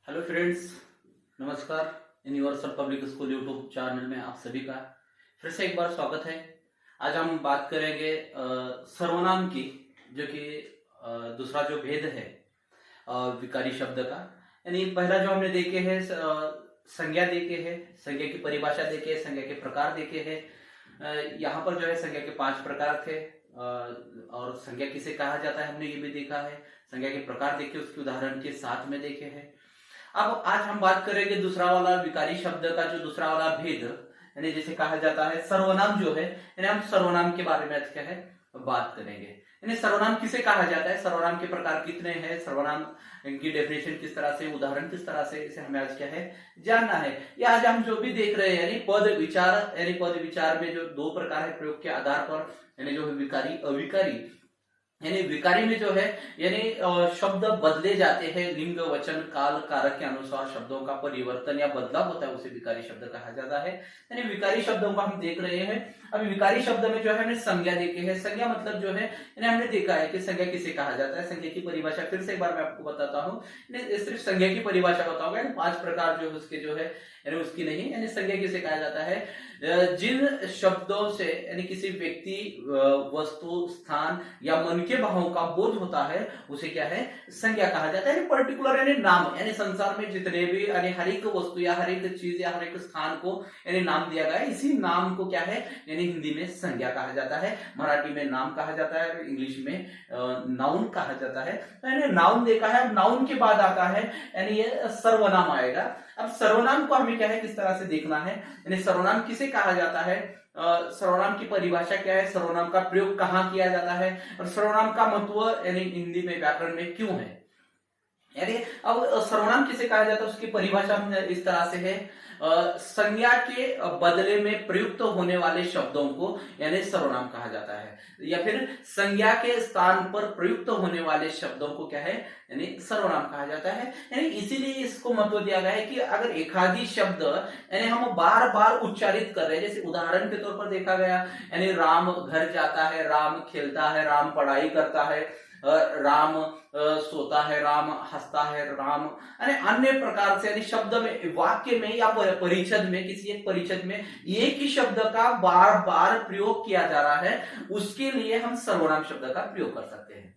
Hello friends, नमस्कार। Universal public school YouTube channel में आप सभी का फिर से एक बार स्वागत है। आज हम बात करेंगे सर्वनाम की, जो कि दूसरा जो भेद है विकारी शब्द का। यानी पहला जो हमने देखे है संज्ञा देखे है, संज्ञा की परिभाषा देखे है, संज्ञा के प्रकार देखे है। यहाँ पर जो है संज्ञा के 5 प्रकार थे और संज्ञा किसे कहा जाता है हमने ये भी देखा है। संज्ञा के प्रकार देखे, उसके उदाहरण के साथ में देखे हैं। अब आज हम बात करेंगे दूसरा वाला विकारी शब्द का, जो दूसरा वाला भेद, यानी जिसे कहा जाता है सर्वनाम जो है। यानी हम सर्वनाम के बारे में आज क्या है बात करेंगे। यानी सर्वनाम किसे कहा जाता है, सर्वनाम के प्रकार कितने हैं, सर्वनाम की डेफिनेशन किस तरह से, उदाहरण किस तरह से, इसे हमें आज क्या है जानना है। या आज हम जो भी देख रहे हैं यानी पद विचार, यानी पद विचार में जो 2 प्रकार है प्रयोग के आधार पर, यानी जो विकारी अविकारी। यानी विकारी में जो है यानी शब्द बदले जाते हैं, लिंग वचन काल कारक के अनुसार शब्दों का परिवर्तन या बदलाव होता है, उसे विकारी शब्द कहा जाता है। यानी विकारी शब्दों को हम देख रहे हैं। अभी विकारी शब्द में जो है हमने संज्ञा देखे है। संज्ञा मतलब जो है यानी हमने देखा है कि संज्ञा किसे कहा जाता है। संज्ञा की परिभाषा फिर से एक बार मैं आपको बताता हूँ, सिर्फ संज्ञा की परिभाषा बताऊंगा। 5 प्रकार जो उसके जो है यानी उसकी नहीं, यानी संज्ञा किसे कहा जाता है, जिन शब्दों से यानी किसी व्यक्ति वस्तु स्थान या मन के भावों का बोध होता है, उसे क्या है संज्ञा कहा जाता है। पर्टिकुलर यानी नाम, यानी संसार में जितने भी यानी हर एक वस्तु या हर एक चीज या हर एक स्थान को यानी नाम दिया गया है, इसी नाम को क्या है यानी हिंदी में संज्ञा कहा जाता है, मराठी में नाम कहा जाता है, इंग्लिश में नाउन कहा जाता है। यानी नाउन देखा है। अब नाउन के बाद आता है यानी ये सर्वनाम आएगा। अब सर्वनाम को हमें क्या है किस तरह से देखना है, यानी सर्वनाम किसे कहा जाता है, सर्वनाम की परिभाषा क्या है, सर्वनाम का प्रयोग कहाँ किया जाता है, और सर्वनाम का महत्व यानी हिंदी में व्याकरण में क्यों है। यानी अब सर्वनाम किसे कहा जाता है उसकी परिभाषा इस तरह से है, संज्ञा के बदले में प्रयुक्त होने वाले शब्दों को यानी सर्वनाम कहा जाता है, या फिर संज्ञा के स्थान पर प्रयुक्त होने वाले शब्दों को क्या है यानी सर्वनाम कहा जाता है। यानी इसीलिए इसको महत्व दिया गया है कि अगर एकाधी शब्द यानी हम बार बार उच्चारित कर रहे हैं, जैसे उदाहरण के तौर पर देखा गया यानी राम घर जाता है, राम खेलता है, राम पढ़ाई करता है, राम सोता है, राम हंसता है, राम यानी अन्य प्रकार से यानी शब्द में, वाक्य में या परिच्छद में, किसी एक परिच्छद में एक ही शब्द का बार बार प्रयोग किया जा रहा है, उसके लिए हम सर्वनाम शब्द का प्रयोग कर सकते हैं।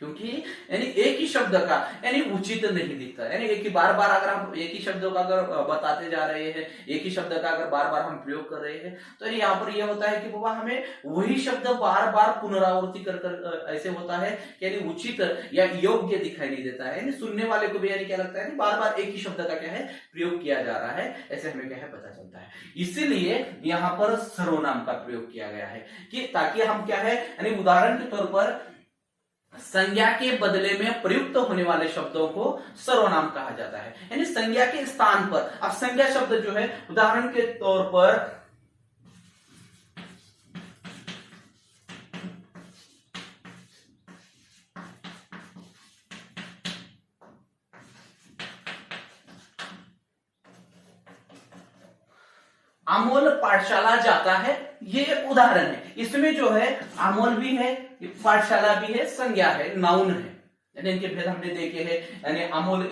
क्योंकि यानी एक ही शब्द का यानी उचित नहीं दिखता, यानी एक ही बार बार अगर हम एक ही शब्दों का अगर बताते जा रहे हैं, एक ही शब्द का अगर बार बार हम प्रयोग कर रहे हैं, तो यहाँ पर यह होता है कि बाबा हमें वही शब्द बार बार पुनरावृत्ति कर ऐसे होता है कि यानी उचित या योग्य दिखाई नहीं देता है। यानी सुनने वाले को भी यानी क्या लगता है बार बार एक ही शब्द का क्या है प्रयोग किया जा रहा है, ऐसे हमें क्या है पता चलता है। इसीलिए यहाँ पर सर्वनाम का प्रयोग किया गया है कि ताकि हम क्या है यानी उदाहरण के तौर पर संज्ञा के बदले में प्रयुक्त होने वाले शब्दों को सर्वनाम कहा जाता है, यानी संज्ञा के स्थान पर। अब संज्ञा शब्द जो है उदाहरण के तौर पर अमोल पाठशाला जाता है, ये एक उदाहरण है। इसमें जो है अमोल भी है, पाठशाला भी है, संज्ञा है, नाउन है। यानी इनके भेद हमने देखे हैं। यानी अमोल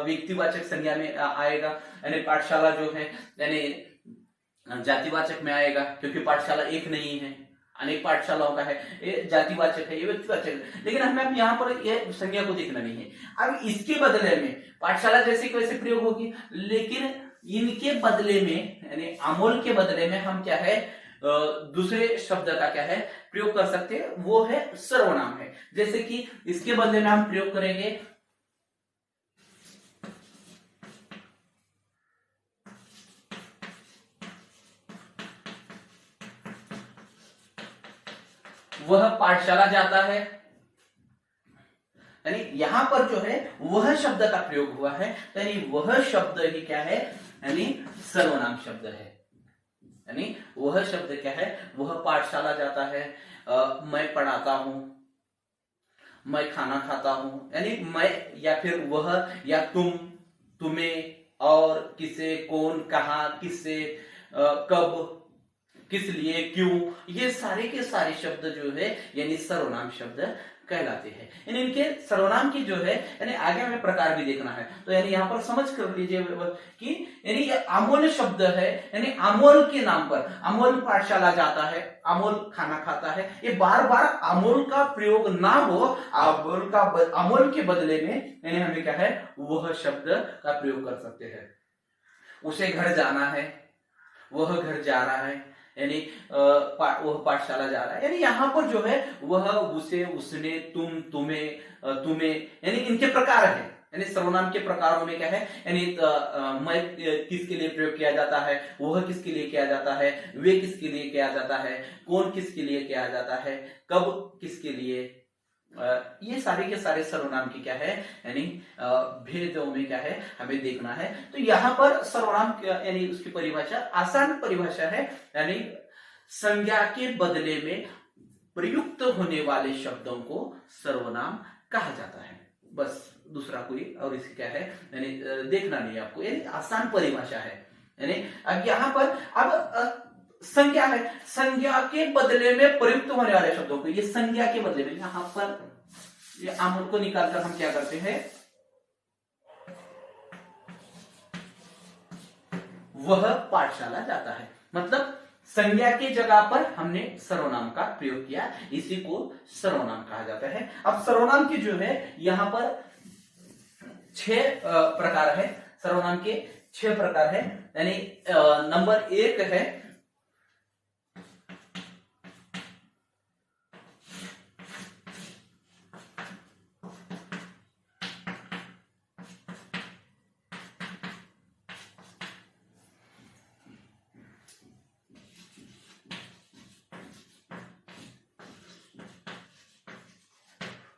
व्यक्तिवाचक संज्ञा में आएगा, यानी पाठशाला जो है यानी जातिवाचक में आएगा, क्योंकि पाठशाला एक नहीं है, अनेक पाठशालाओं का है। ये जातिवाचक है, ये व्यक्तिवाचक है, लेकिन हमें अब यहाँ पर ये संज्ञा को देखना नहीं है। अब इसके बदले में पाठशाला जैसे वैसे प्रयोग होगी, लेकिन इनके बदले में यानी अमोल के बदले में हम क्या है दूसरे शब्द का क्या है प्रयोग कर सकते हैं, वो है सर्वनाम है। जैसे कि इसके बदले में हम प्रयोग करेंगे वह पाठशाला जाता है, यानी यहां पर जो है वह शब्द का प्रयोग हुआ है, तो यानी वह शब्द ही क्या है यानी सर्वनाम शब्द है। यानी वह शब्द क्या है, वह पाठशाला जाता है, मैं पढ़ाता हूं, मैं खाना खाता हूं, यानी मैं या फिर वह या तुम, तुम्हें, और, किसे, कौन, कहां, किससे, कब, किस लिए, क्यों, ये सारे के सारे शब्द जो है यानी सर्वनाम शब्द कहलाते हैं। यानी इनके सर्वनाम की जो है यानी आगे हमें प्रकार भी देखना है। तो यानी यहाँ पर समझ कर लीजिए कि यानी ये अमोल शब्द है, यानी अमोल के नाम पर अमोल पाठशाला जाता है, अमोल खाना खाता है, ये बार बार अमोल का प्रयोग ना हो, अमोल के बदले में यानी हमें क्या है वह शब्द का प्रयोग कर सकते हैं। उसे घर जाना है, वह घर जा रहा है, यानी वह पाठशाला जा रहा है। यानी यहाँ पर जो है वह, उसे, उसने, तुम, तुम्हें, तुम्हें, यानी इनके प्रकार है। यानी सर्वनाम के प्रकारों में क्या है, यानी मैं किसके लिए प्रयोग किया जाता है, वह किसके लिए किया जाता है, वे किसके लिए किया जाता है, कौन किसके लिए किया जाता है, कब किसके लिए, ये सारे के सारे सर्वनाम की क्या है यानी भेदों में क्या है हमें देखना है। तो यहाँ पर सर्वनाम यानी उसकी परिभाषा आसान परिभाषा है, यानी संज्ञा के बदले में प्रयुक्त होने वाले शब्दों को सर्वनाम कहा जाता है। बस दूसरा कोई और इसकी क्या है यानी देखना नहीं आपको, यानी आसान परिभाषा है। यानी अब यहाँ पर अब संज्ञा है, संज्ञा के बदले में प्रयुक्त होने वाले शब्दों को, ये संज्ञा के बदले में यहां पर ये आमूल को निकालकर हम क्या करते हैं, वह पाठशाला जाता है। मतलब संज्ञा की जगह पर हमने सर्वनाम का प्रयोग किया, इसी को सर्वनाम कहा जाता है। अब सर्वनाम की जो है यहां पर 6 प्रकार है, सर्वनाम के 6 प्रकार है। यानी नंबर 1 है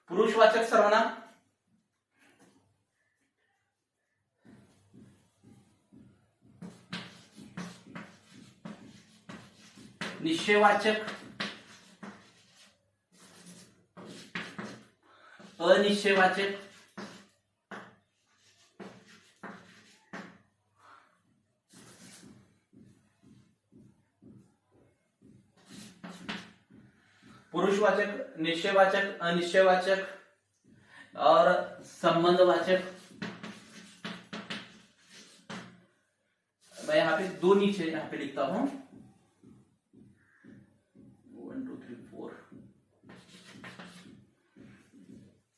पुरुषवाचक सर्वनाम, निश्चयवाचक, अनिश्चयवाचक, पुरुषवाचक, निश्चयवाचक, अनिश्चयवाचक और संबंधवाचक। मैं यहाँ पे 2 नीचे यहाँ पे लिखता हूं, 1 2 3 4।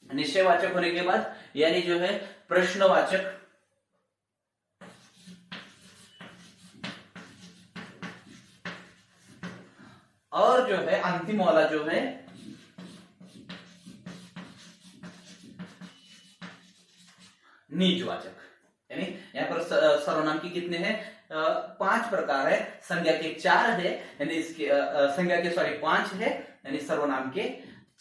निश्चयवाचक होने के बाद यानी जो है प्रश्नवाचक, और जो है अंतिम वाला जो है निजवाचक। यानी यहाँ पर सर्वनाम की कितने हैं 5 प्रकार है, संज्ञा के 4 है, यानी इसके संज्ञा के 5 है, यानी सर्वनाम के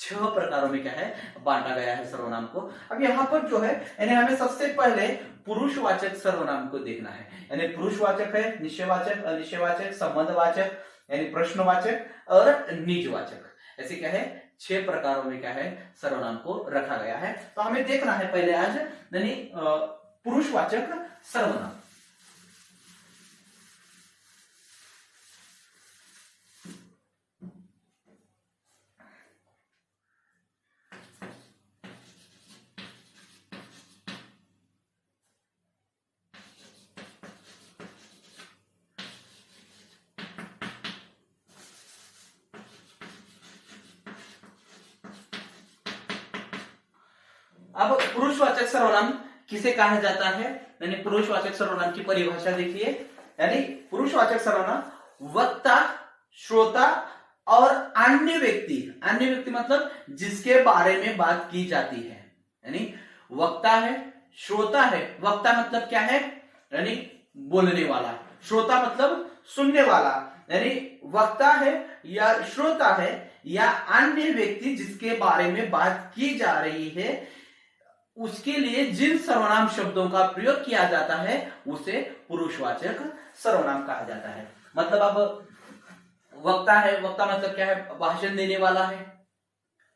6 प्रकारों में क्या है बांटा गया है सर्वनाम को। अब यहाँ पर जो है यानी हमें सबसे पहले पुरुषवाचक सर्वनाम को देखना है। यानी पुरुषवाचक है, निश्चयवाचक, अनिश्चयवाचक, संबंधवाचक, यानी प्रश्नवाचक और निजवाचक। ऐसे क्या है 6 प्रकारों में क्या है सर्वनाम को रखा गया है। तो हमें देखना है पहले आज यानी पुरुषवाचक सर्वनाम। अब पुरुषवाचक सर्वनाम किसे कहा जाता है, यानी पुरुषवाचक सर्वनाम की परिभाषा देखिए। यानी पुरुषवाचक सर्वनाम वक्ता, श्रोता और अन्य व्यक्ति मतलब जिसके बारे में बात की जाती है। यानी वक्ता है, श्रोता है, वक्ता मतलब क्या है यानी बोलने वाला, श्रोता मतलब सुनने वाला, यानी वक्ता है या श्रोता है या अन्य व्यक्ति जिसके बारे में बात की जा रही है, उसके लिए जिन सर्वनाम शब्दों का प्रयोग किया जाता है उसे पुरुषवाचक सर्वनाम कहा जाता है। मतलब अब वक्ता है, वक्ता मतलब क्या है भाषण देने वाला है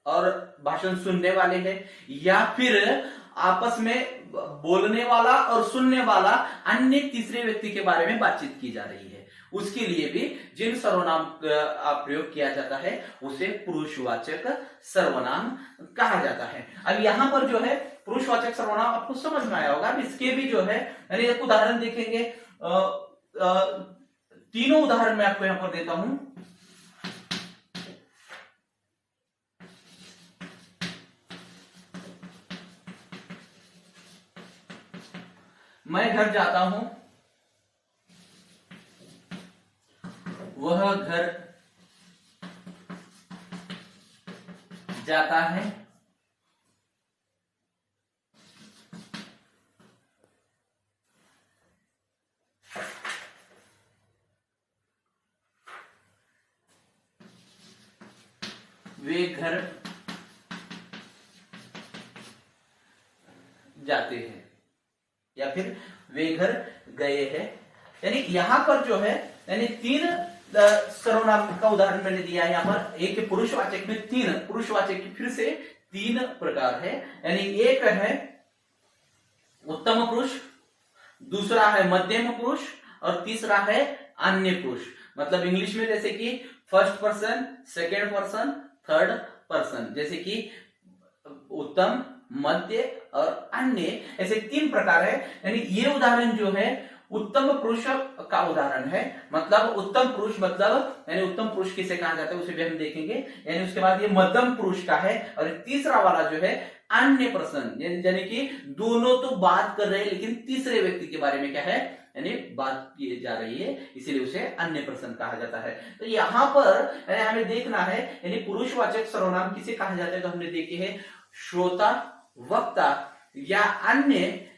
और भाषण सुनने वाले हैं, या फिर आपस में बोलने वाला और सुनने वाला अन्य तीसरे व्यक्ति के बारे में बातचीत की जा रही है, उसके लिए भी जिन सर्वनाम का प्रयोग किया जाता है उसे पुरुषवाचक सर्वनाम कहा जाता है। अब यहां पर जो है पुरुषवाचक सर्वनाम आपको समझ में आया होगा। अब इसके भी जो है यानी एक उदाहरण देखेंगे। तीनों उदाहरण मैं आपको यहां पर देता हूं। मैं घर जाता हूं, वह घर जाता है, वे घर जाते हैं, या फिर वे घर गए हैं। यानी यहां पर जो है यानी तीन सर्वनाम का उदाहरण मैंने दिया है। यहां पर एक पुरुषवाचक में तीन, पुरुषवाचक की फिर से तीन प्रकार है। यानी एक है उत्तम पुरुष, दूसरा है मध्यम पुरुष और तीसरा है अन्य पुरुष। मतलब इंग्लिश में जैसे कि first person, second person, third person, जैसे कि उत्तम, मध्य और अन्य, ऐसे तीन प्रकार है। यानी ये उदाहरण जो है उत्तम पुरुष का उदाहरण है। मतलब उत्तम पुरुष मतलब यानी उत्तम पुरुष किसे कहा जाता है उसे भी हम देखेंगे। यानी उसके बाद ये मध्यम पुरुष का है और तीसरा वाला जो है अन्य पर्सन, यानी कि दोनों तो बात कर रहे हैं लेकिन तीसरे व्यक्ति के बारे में क्या है यानी बात की जा रही है, इसीलिए उसे अन्य पर्सन कहा जाता है। तो यहाँ पर हमें देखना है यानी पुरुषवाचक सर्वनाम किसे कहा जाता है। तो हमने देखे हैं श्रोता, वक्ता या अन्य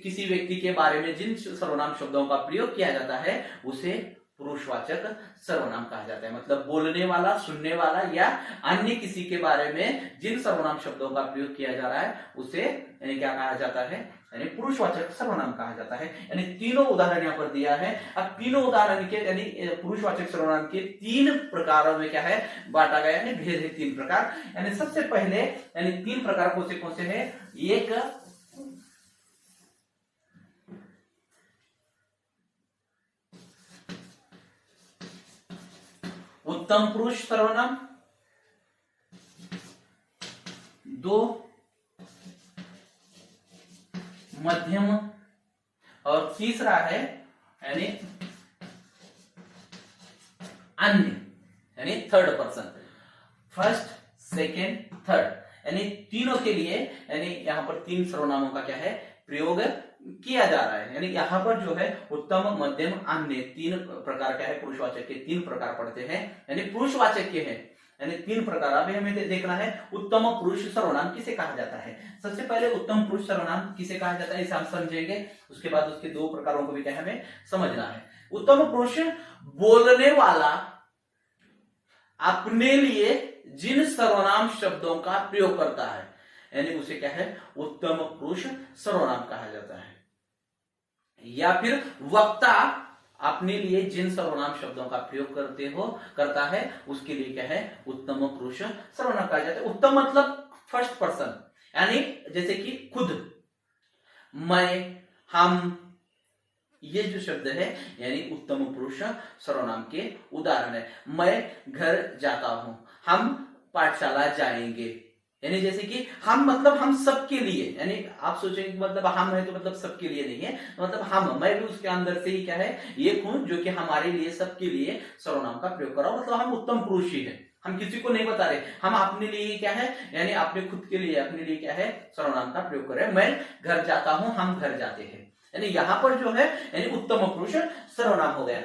किसी व्यक्ति के बारे में जिन सर्वनाम शब्दों का प्रयोग किया जाता है उसे पुरुषवाचक सर्वनाम कहा जाता है। मतलब बोलने वाला, सुनने वाला या अन्य किसी के बारे में जिन सर्वनाम शब्दों का प्रयोग किया जा रहा है उसे यानी क्या कहा जाता है यानी पुरुषवाचक सर्वनाम कहा जाता है। यानी तीनों उदाहरण यहाँ पर दिया है। अब तीनों उदाहरण के यानी पुरुषवाचक सर्वनाम के तीन प्रकारों में क्या है बांटा गया, यानी भेद है तीन प्रकार। यानी सबसे पहले यानी तीन प्रकार कौन से है। एक उत्तम पुरुष सर्वनाम, दो मध्यम और तीसरा है यानी अन्य यानी third person, first, second, third. यानी तीनों के लिए यानी यहां पर तीन सर्वनामों का क्या है प्रयोग किया जा रहा है। यानी यहां पर जो है उत्तम, मध्यम, अन्य तीन प्रकार का है। पुरुषवाचक के तीन प्रकार पढ़ते हैं यानी पुरुषवाचक के हैं यानी तीन प्रकार। अभी हमें देखना है उत्तम पुरुष सर्वनाम किसे कहा जाता है। सबसे पहले उत्तम पुरुष सर्वनाम किसे कहा जाता है इसे हम समझेंगे, उसके बाद उसके दो प्रकारों को भी क्या हमें समझना है। उत्तम पुरुष बोलने वाला अपने लिए जिन सर्वनाम शब्दों का प्रयोग करता है यानी उसे क्या है उत्तम पुरुष सर्वनाम कहा जाता है। या फिर वक्ता अपने लिए जिन सर्वनाम शब्दों का प्रयोग करता है उसके लिए क्या है उत्तम पुरुष सर्वनाम कहा जाता है। उत्तम मतलब फर्स्ट पर्सन, यानी जैसे कि खुद, मैं, हम, ये जो शब्द है यानी उत्तम पुरुष सर्वनाम के उदाहरण है। मैं घर जाता हूं, हम पाठशाला जाएंगे, यानी जैसे कि हम मतलब हम सबके लिए, यानी आप सोचेंगे मतलब हम है तो मतलब सबके लिए नहीं है, मतलब हम, मैं भी उसके अंदर से ही क्या है एक हूं जो कि हमारे लिए, सबके लिए सर्वनाम का प्रयोग कर रहा हूं। मतलब हम उत्तम पुरुष ही है, हम किसी को नहीं बता रहे, हम अपने लिए क्या है यानी अपने खुद के लिए, अपने लिए क्या है सर्वनाम का प्रयोग कर रहे हैं। मैं घर जाता हूं, हम घर जाते हैं, यानी यहां पर जो है यानी उत्तम पुरुष सर्वनाम हो गया।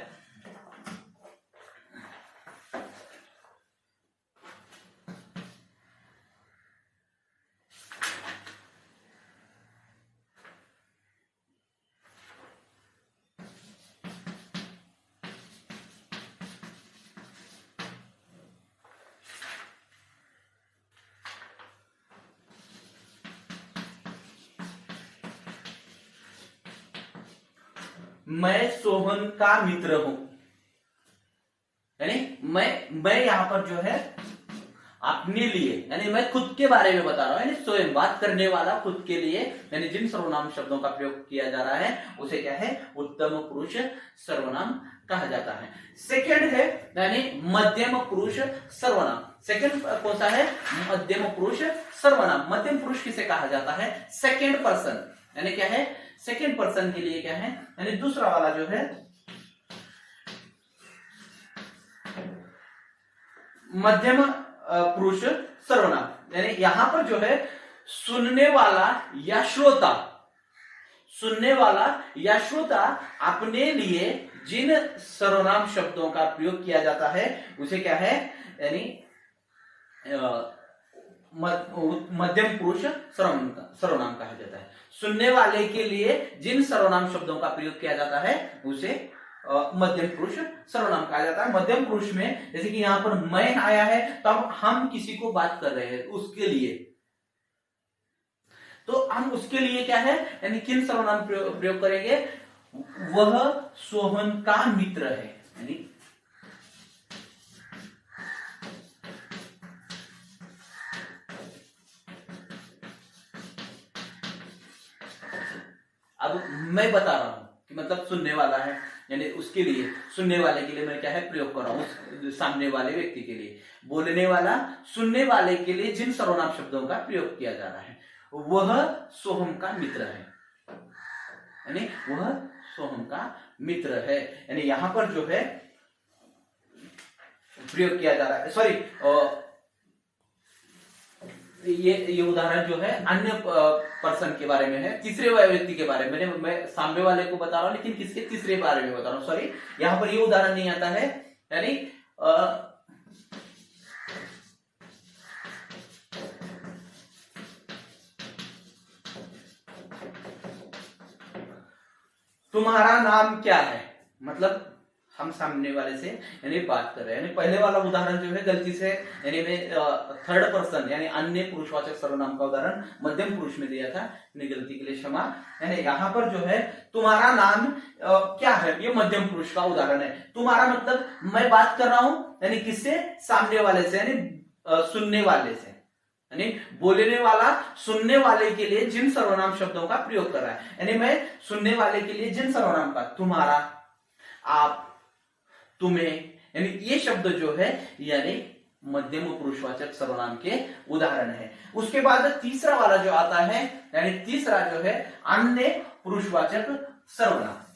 मैं सोहन का मित्र हूं, यानी मैं यहां पर जो है अपने लिए, यानी मैं खुद के बारे में बता रहा हूं, यानी स्वयं बात करने वाला खुद के लिए, यानी जिन सर्वनाम शब्दों का प्रयोग किया जा रहा है उसे क्या है, उत्तम पुरुष सर्वनाम कहा जाता है। सेकंड है यानी मध्यम पुरुष सर्वनाम। सेकंड कौन सा है, मध्यम पुरुष सर्वनाम। मध्यम पुरुष किसे कहा जाता है, सेकंड पर्सन, यानी क्या है, सेकंड पर्सन के लिए क्या है, यानी दूसरा वाला जो है मध्यम पुरुष सर्वनाम। यानी यहां पर जो है सुनने वाला या श्रोता, सुनने वाला या श्रोता अपने लिए जिन सर्वनाम शब्दों का प्रयोग किया जाता है उसे क्या है, यानी मध्यम पुरुष सर्वनाम कहा जाता है। सुनने वाले के लिए जिन सर्वनाम शब्दों का प्रयोग किया जाता है उसे मध्यम पुरुष सर्वनाम कहा जाता है। मध्यम पुरुष में जैसे कि यहां पर मैं आया है, तब हम किसी को बात कर रहे हैं उसके लिए, तो हम उसके लिए क्या है, यानी किन सर्वनाम प्रयोग करेंगे, वह सोहन का मित्र है, यानी अब मैं बता रहा हूं कि मतलब सुनने वाला है, यानी उसके लिए, सुनने वाले के लिए मैं क्या है प्रयोग कर रहा हूं, उस सामने वाले व्यक्ति के लिए। बोलने वाला, सुनने वाले के लिए जिन सर्वनाम शब्दों का प्रयोग किया जा रहा है वह सोहम का मित्र है, यानी वह सोहम का मित्र है। यानी यहां पर जो है प्रयोग किया जा रहा है, सॉरी ये उदाहरण जो है अन्य पर्सन के बारे में है, तीसरे व्यक्ति के बारे में। मैं सामने वाले को बता रहा हूं लेकिन किसके, तीसरे बारे में बता रहा हूं, सॉरी यहां पर ये उदाहरण नहीं आता है। यानी तुम्हारा नाम क्या है, मतलब हम सामने वाले से यानी बात कर रहे हैं। यानी पहले वाला उदाहरण जो है गलती से, यानी मैं थर्ड पर्सन यानी अन्य पुरुषवाचक सर्वनाम का उदाहरण मध्यम पुरुष में दिया था, गलती के लिए क्षमा। यानी यहाँ पर जो है तुम्हारा नाम क्या है, ये मध्यम पुरुष का उदाहरण है। तुम्हारा मतलब मैं बात कर रहा हूं, यानी किससे, सामने वाले से, यानी सुनने वाले से, यानी बोलने वाला सुनने वाले के लिए जिन सर्वनाम शब्दों का प्रयोग कर रहा है। यानी मैं सुनने वाले के लिए जिन सर्वनाम का, तुम्हारा, आप, तुम्हें, यानी ये शब्द जो है यानी मध्यम पुरुषवाचक सर्वनाम के उदाहरण है। उसके बाद तीसरा वाला जो आता है, यानी तीसरा जो है अन्य पुरुषवाचक सर्वनाम।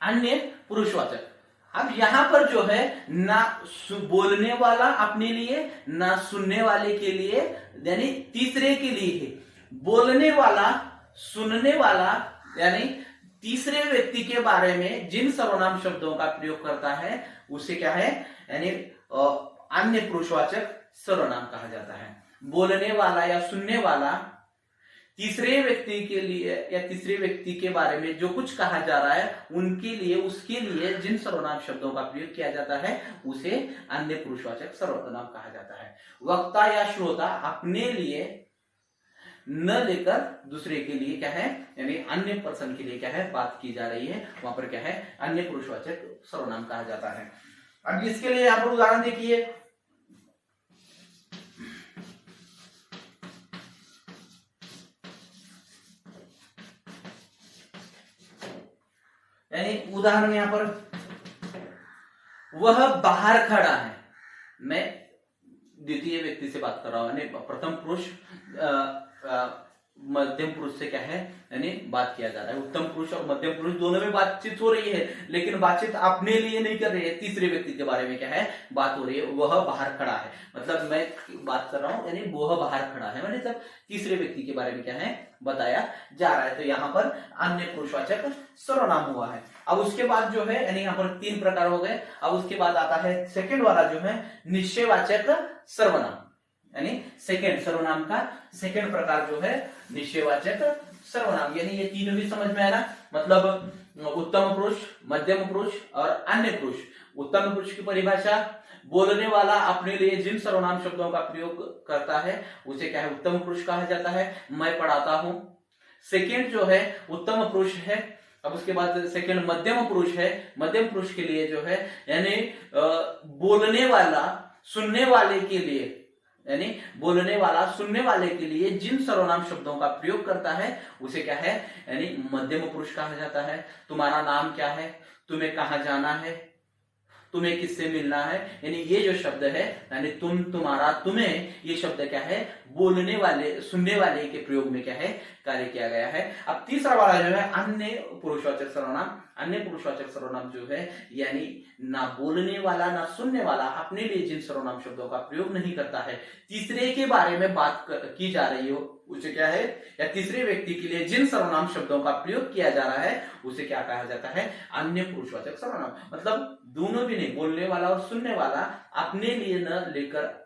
अन्य पुरुषवाचक, अब यहां पर जो है ना बोलने वाला अपने लिए, ना सुनने वाले के लिए, यानी तीसरे के लिए है। बोलने वाला, सुनने वाला, यानी तीसरे व्यक्ति के बारे में जिन सर्वनाम शब्दों का प्रयोग करता है उसे क्या है, यानी अन्य पुरुषवाचक सर्वनाम कहा जाता है। बोलने वाला या सुनने वाला तीसरे व्यक्ति के लिए या तीसरे व्यक्ति के बारे में जो कुछ कहा जा रहा है उनके लिए, उसके लिए जिन सर्वनाम शब्दों का प्रयोग किया जाता है उसे अन्य पुरुषवाचक सर्वनाम कहा जाता है। वक्ता या श्रोता अपने लिए न लेकर दूसरे के लिए क्या है, यानी अन्य पर्सन के लिए क्या है बात की जा रही है, वहां पर क्या है अन्य पुरुषवाचक सर्वनाम कहा जाता है। अब इसके लिए यहां पर उदाहरण देखिए, यानी उदाहरण यहां पर, वह बाहर खड़ा है, मैं द्वितीय व्यक्ति से बात कर रहा हूं, यानी प्रथम पुरुष मध्यम पुरुष से क्या है, यानी बात किया जा रहा है। उत्तम पुरुष और मध्यम पुरुष दोनों में बातचीत हो रही है, लेकिन बातचीत अपने लिए नहीं कर रही है, तीसरे व्यक्ति के बारे में क्या है बात हो रही है। वह बाहर खड़ा है, मतलब मैं बात कर रहा हूं, यानी वह बाहर खड़ा है, मतलब तीसरे व्यक्ति के बारे में क्या है बताया जा रहा है। तो यहाँ पर अन्य पुरुषवाचक सर्वनाम हुआ है। अब उसके बाद जो है, यानी यहाँ पर 3 प्रकार हो गए। अब उसके बाद आता है सेकंड वाला जो है निश्चयवाचक सर्वनाम, यानी सेकंड सर्वनाम का सेकंड प्रकार जो है निश्चयवाचक सर्वनाम। यानी ये तीनों भी समझ में आया, मतलब उत्तम पुरुष, मध्यम पुरुष और अन्य पुरुष। उत्तम पुरुष की परिभाषा, बोलने वाला अपने लिए जिन सर्वनाम शब्दों का प्रयोग करता है उसे क्या है उत्तम पुरुष कहा जाता है। मैं पढ़ाता हूं। सेकंड जो है उत्तम पुरुष है अब उसके बाद सेकंड मध्यम पुरुष है। मध्यम पुरुष के लिए जो है यानी बोलने वाला सुनने वाले के लिए, यानी बोलने वाला सुनने वाले के लिए जिन सर्वनाम शब्दों का प्रयोग करता है उसे क्या है, यानी मध्यम पुरुष कहा जाता है। तुम्हारा नाम क्या है, तुम्हें कहाँ जाना है, तुम्हें किससे मिलना है, यानी ये जो शब्द है यानी तुम, तुम्हारा, तुम्हें, ये शब्द क्या है, बोलने वाले सुनने वाले के प्रयोग में क्या है, कार्य किया गया है। अब तीसरा वाला जो है अन्य पुरुषवाचक सर्वनाम। अन्य पुरुषवाचक सर्वनाम जो है यानी ना बोलने वाला ना सुनने वाला अपने लिए जिन सर्वनाम शब्दों का प्रयोग नहीं करता है, तीसरे के बारे में बात की जा रही हो उसे क्या है, या तीसरे व्यक्ति के लिए जिन सर्वनाम शब्दों का प्रयोग किया जा रहा है उसे क्या कहा जाता है, अन्य पुरुषवाचक सर्वनाम। मतलब दोनों भी नहीं, बोलने वाला और सुनने वाला अपने लिए न लेकर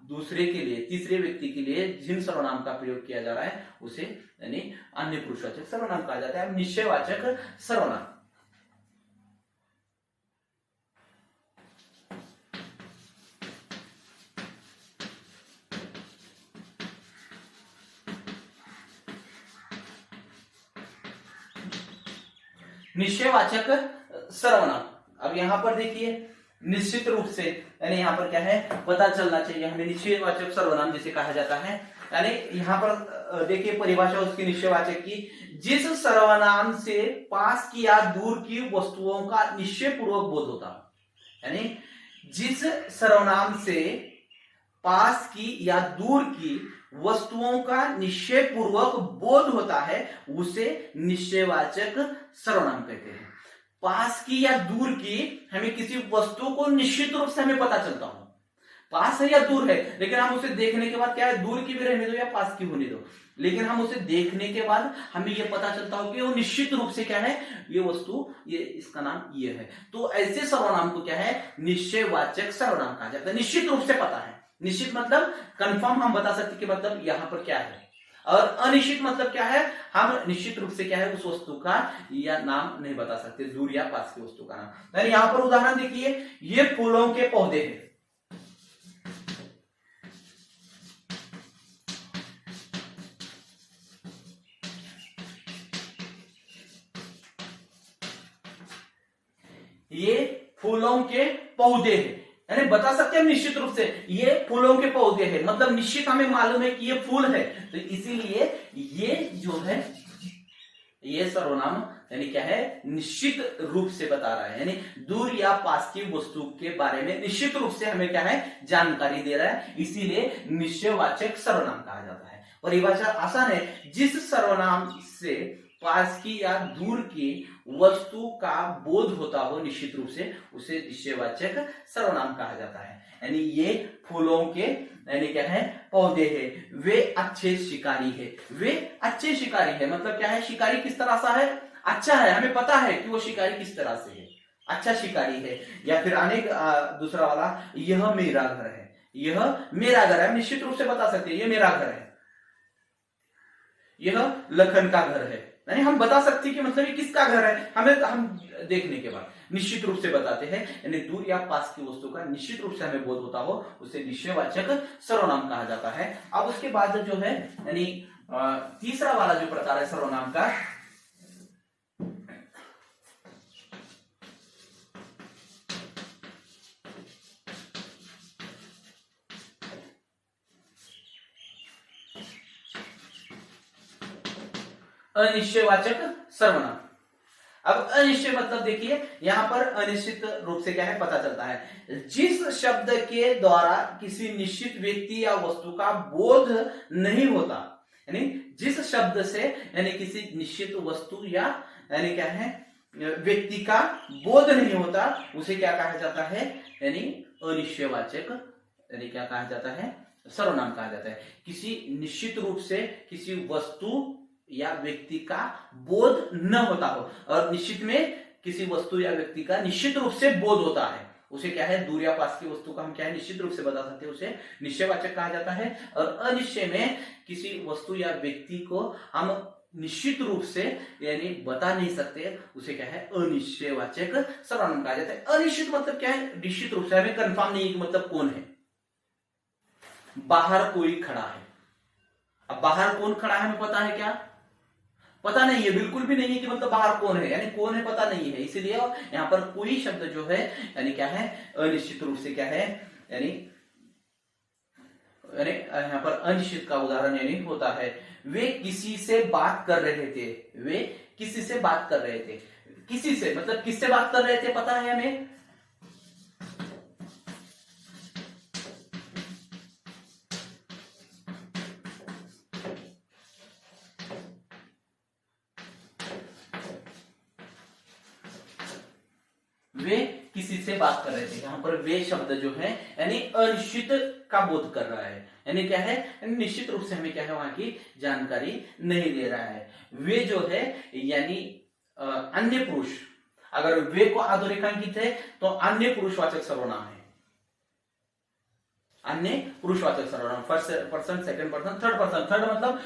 दूसरे के लिए, तीसरे व्यक्ति के लिए जिन सर्वनाम का प्रयोग किया जा रहा है उसे यानी अन्य पुरुषवाचक सर्वनाम कहा जाता है। निश्चयवाचक सर्वनाम, निश्चयवाचक सर्वनाम। अब यहां पर देखिए निश्चित रूप से, यानी यहां पर क्या है, पता चलना चाहिए हमें निश्चयवाचक सर्वनाम जिसे कहा जाता है। यानी यहां पर देखिए परिभाषा उसकी निश्चयवाचक की, जिस सर्वनाम से पास की या दूर की वस्तुओं का निश्चय पूर्वक बोध होता, यानी जिस सर्वनाम से पास की या दूर की वस्तुओं का निश्चय पूर्वक बोध होता है उसे निश्चयवाचक सर्वनाम कहते हैं। पास की या दूर की, हमें किसी वस्तु को निश्चित रूप से हमें पता चलता हो, पास है या दूर है, लेकिन हम उसे देखने के बाद क्या है, दूर की भी रहने दो या पास की होने दो, लेकिन हम उसे देखने के बाद हमें यह पता चलता हो कि वो निश्चित रूप से क्या है, ये वस्तु, ये इसका नाम ये है। तो ऐसे सर्वनाम को क्या है, निश्चयवाचक सर्वनाम कहा जाता है। निश्चित रूप से पता है, निश्चित मतलब कंफर्म हम बता सकते कि मतलब यहां पर क्या है, और अनिश्चित मतलब क्या है, हम निश्चित रूप से क्या है उस वस्तु का या नाम नहीं बता सकते, दूर या पास की वस्तु का नाम। यानी यहां पर उदाहरण देखिए, ये फूलों के पौधे हैं, ये फूलों के पौधे हैं, यानी बता सकते हैं निश्चित रूप से ये फूलों के पौधे हैं, मतलब निश्चित हमें मालूम है कि ये फूल है, तो इसीलिए ये जो है ये सर्वनाम यानी क्या है, निश्चित रूप से बता रहा है, यानी दूर या पास की वस्तु के बारे में निश्चित रूप से हमें क्या है, जानकारी दे रहा है, इसीलिए निश्चयवाचक सर्वनाम कहा जाता है। और ये भाषा आसान है, जिस सर्वनाम से पास की या दूर की वस्तु का बोध होता हो निश्चित रूप से उसे निश्चयवाचक सर्वनाम कहा जाता है। यानी ये फूलों के यानी क्या है, पौधे हैं, वे अच्छे शिकारी है, वे अच्छे शिकारी है, मतलब क्या है, शिकारी किस तरह सा है, अच्छा है, हमें पता है कि वो शिकारी किस तरह से है, अच्छा शिकारी है। या फिर अनेक दूसरा वाला, यह मेरा घर है, यह मेरा घर है, निश्चित रूप से बता सकते हैं ये मेरा घर है, यह लखन का घर है, यानी हम बता सकते हैं कि मतलब ये किसका घर है, हमें हम देखने के बाद निश्चित रूप से बताते हैं। यानी दूर या पास की वस्तु का निश्चित रूप से हमें बोध होता हो उसे निश्चयवाचक सर्वनाम कहा जाता है। अब उसके बाद जो है यानी तीसरा वाला जो प्रकार है सर्वनाम का, अनिश्चयवाचक सर्वनाम। अब अनिश्चय मतलब देखिए यहां पर अनिश्चित रूप से क्या है, पता चलता है, जिस शब्द के द्वारा किसी निश्चित व्यक्ति या वस्तु का बोध नहीं होता, यानी जिस शब्द से यानी किसी निश्चित वस्तु या यानी क्या है व्यक्ति का बोध नहीं होता उसे क्या कहा जाता है, यानी अनिश्चयवाचक यानी क्या कहा जाता है, सर्वनाम कहा जाता है। किसी निश्चित रूप से किसी वस्तु या व्यक्ति का बोध न होता हो, और निश्चित में किसी वस्तु या व्यक्ति का निश्चित रूप से बोध होता है उसे क्या है, दूर या पास की वस्तु का हम क्या है, निश्चित रूप से बता सकते हैं, उसे निश्चयवाचक कहा जाता है। और अनिश्चय में किसी वस्तु या व्यक्ति को हम निश्चित रूप से यानी बता नहीं सकते उसे क्या है, अनिश्चयवाचक सर्वनाम कहा जाता है। अनिश्चित मतलब क्या है, निश्चित रूप से हमें कंफर्म नहीं है कि मतलब कौन है, बाहर कोई खड़ा है, अब बाहर कौन खड़ा है हमें पता है क्या, पता नहीं है, बिल्कुल भी नहीं है कि मतलब बाहर कौन है, यानी कौन है पता नहीं है। इसीलिए यहाँ पर कोई शब्द जो है यानी क्या है, अनिश्चित रूप से क्या है, यानी यहाँ पर अनिश्चित का उदाहरण यानी होता है। वे किसी से बात कर रहे थे, वे किसी से बात कर रहे थे, किसी से मतलब किससे बात कर रहे थे पता है हमें, वे किसी से बात कर रहे थे। यहां पर वे शब्द जो है यानी अनिश्चित का बोध कर रहा है, यानी क्या है, निश्चित रूप से हमें क्या है वहां की जानकारी नहीं दे रहा है। वे जो है यानी अन्य पुरुष, अगर वे को अधोरेखांकित है तो अन्य पुरुषवाचक सर्वनाम है, अन्य पुरुषवाचक सर्वनाम, first person, second person, third person. Third मतलब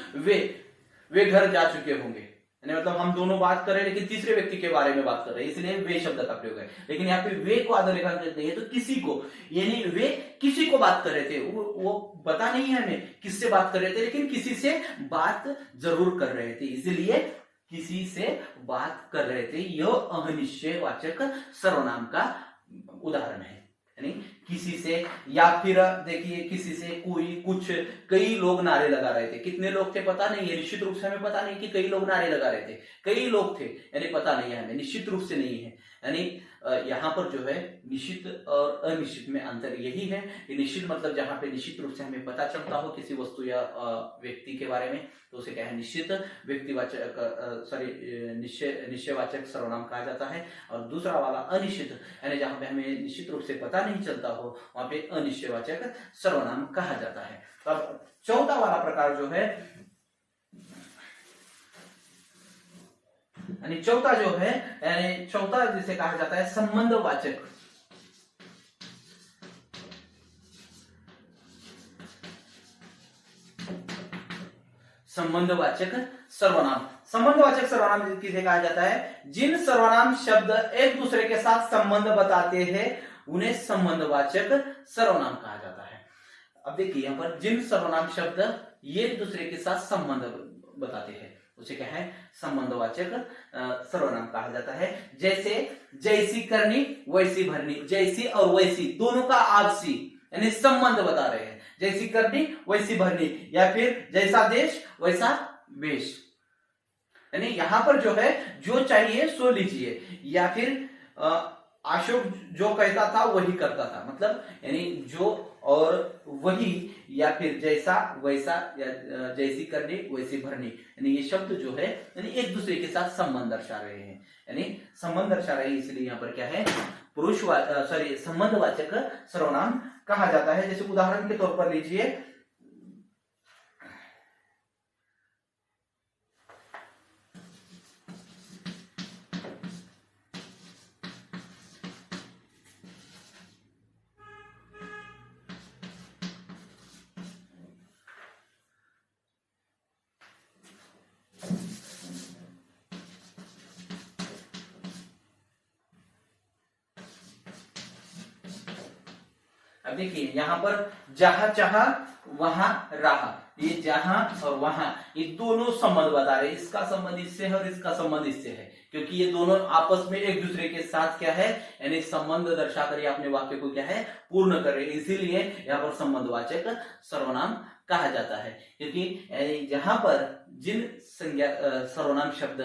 वे घर जा चुके होंगे, यानी मतलब हम दोनों बात कर रहे हैं लेकिन तीसरे व्यक्ति के बारे में बात कर रहे हैं, इसलिए वे शब्द का प्रयोग है। लेकिन यहाँ पे वे को अधोरेखांकित नहीं है तो किसी को, यानी वे किसी को बात कर रहे थे, वो पता नहीं है हमें किससे बात कर रहे थे, लेकिन किसी से बात जरूर कर रहे थे, इसलिए किसी से बात कर रहे थे। यह अनिश्चयवाचक सर्वनाम का उदाहरण है, यानी किसी से, या फिर देखिए किसी से, कोई, कुछ, कई लोग नारे लगा रहे थे। कितने लोग थे पता नहीं है, निश्चित रूप से हमें पता नहीं कि कई लोग नारे लगा रहे थे, कई लोग थे यानी पता नहीं है हमें, निश्चित रूप से नहीं है। यानी यहाँ पर जो है निश्चित और अनिश्चित में अंतर यही है कि निश्चित मतलब जहां पे निश्चित रूप से हमें पता चलता हो किसी वस्तु या व्यक्ति के बारे में, तो उसे क्या है, निश्चित व्यक्तिवाचक निश्चयवाचक सर्वनाम कहा जाता है। और दूसरा वाला अनिश्चित, यानी जहां पे हमें निश्चित रूप से पता नहीं चलता हो, वहां पे अनिश्चयवाचक सर्वनाम कहा जाता है। तो अब चौथा वाला प्रकार जो है, यानी चौथा जो है, यानी चौथा जिसे कहा जाता है संबंधवाचक, संबंधवाचक सर्वनाम। संबंधवाचक सर्वनाम किसे कहा जाता है, जिन सर्वनाम शब्द एक दूसरे के साथ संबंध बताते हैं उन्हें संबंधवाचक सर्वनाम कहा जाता है। अब देखिए यहाँ पर जिन सर्वनाम शब्द ये एक दूसरे के साथ संबंध बताते हैं उसे क्या है, संबंधवाचक सर्वनाम कहा जाता है। जैसे जैसी करनी वैसी भरनी, जैसी और वैसी दोनों का आपसी यानी संबंध बता रहे हैं, जैसी करनी वैसी भरनी, या फिर जैसा देश वैसा वेश, यानी यहां पर जो है जो चाहिए सो लीजिए, या फिर अशोक जो कहता था वही करता था, मतलब यानी जो और वही, या फिर जैसा वैसा, या जैसी करनी वैसी भरनी, यानी ये शब्द जो है यानी एक दूसरे के साथ संबंध दर्शा रहे हैं, यानी संबंध दर्शा रहे हैं, इसलिए यहाँ पर क्या है, संबंधवाचक सर्वनाम कहा जाता है। जैसे उदाहरण के तौर पर लीजिए, अब देखिए यहाँ पर जहां चाहा वहां रहा, ये जहां और वहां ये दोनों संबंध बता रहे हैं, इसका संबंध इससे है और इसका संबंध इससे है, क्योंकि ये दोनों आपस में एक दूसरे के साथ क्या है, यानी संबंध दर्शाकर ये अपने वाक्य को क्या है, पूर्ण कर रहे हैं, इसीलिए यहाँ पर संबंधवाचक सर्वनाम कहा जाता है। क्योंकि जहां पर जिन संज्ञा सर्वनाम शब्द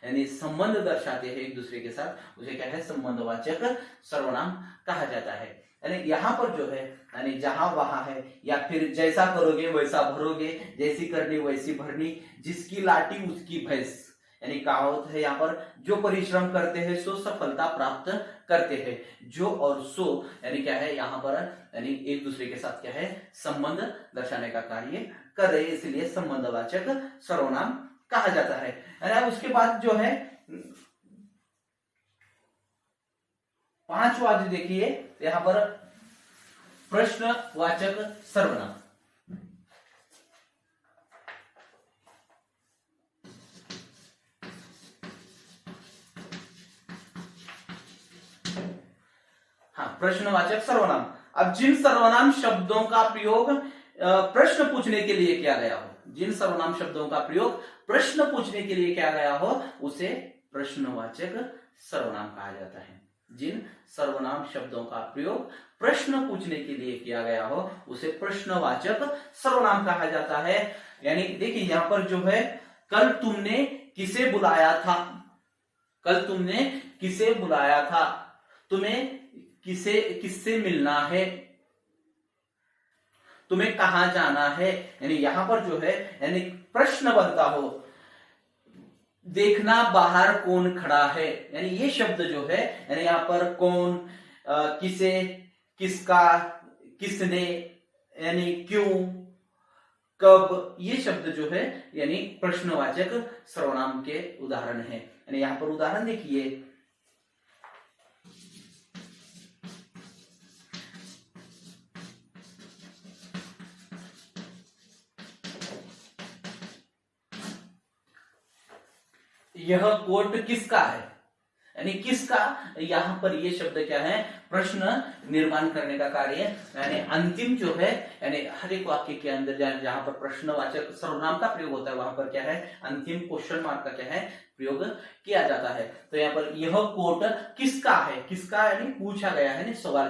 यानी संबंध दर्शाते हैं एक दूसरे के साथ उसे क्या है, संबंधवाचक सर्वनाम कहा जाता है। यानी यहाँ पर जो है यानी जहां वहां है, या फिर जैसा करोगे वैसा भरोगे, जैसी करनी वैसी भरनी, जिसकी लाठी उसकी भैंस, यानी कहावत है यहाँ पर, जो परिश्रम करते हैं सो सफलता प्राप्त करते हैं। जो और सो यानी क्या है, यहाँ पर यानी एक दूसरे के साथ क्या है, संबंध दर्शाने का कार्य कर रहे हैं, इसलिए संबंधवाचक सर्वनाम कहा जाता है। उसके बाद जो है पांचवा जो देखिए यहाँ पर प्रश्नवाचक सर्वनाम। हाँ, प्रश्नवाचक सर्वनाम। अब जिन सर्वनाम शब्दों का प्रयोग प्रश्न पूछने के लिए किया गया हो, जिन सर्वनाम शब्दों का प्रयोग प्रश्न पूछने के लिए किया गया हो उसे प्रश्नवाचक सर्वनाम कहा जाता है। जिन सर्वनाम शब्दों का प्रयोग प्रश्न पूछने के लिए किया गया हो उसे प्रश्नवाचक सर्वनाम कहा जाता है। यानी देखिए यहां पर जो है, कल तुमने किसे बुलाया था, कल तुमने किसे बुलाया था, तुम्हें किससे मिलना है, तुम्हें कहां जाना है। यानी यहां पर जो है यानी प्रश्न बनता हो। देखना बाहर कौन खड़ा है, यानी ये शब्द जो है यानी यहां पर कौन, किसे, किसका, किसने, यानी क्यों, कब, ये शब्द जो है यानी प्रश्नवाचक सर्वनाम के उदाहरण है। यानी यहां पर उदाहरण देखिए, यह कोट किसका है, यानी किसका, यहां पर ये शब्द क्या है, प्रश्न निर्माण करने का कार्य है। यानी अंतिम जो है यानी हर एक वाक्य के अंदर जहां पर प्रश्नवाचक सर्वनाम का प्रयोग होता है वहां पर क्या है, अंतिम क्वेश्चन मार्क का क्या है, प्रयोग किया जाता है। तो यहाँ पर यह कोट किसका है, किसका यानी पूछा गया है, सवाल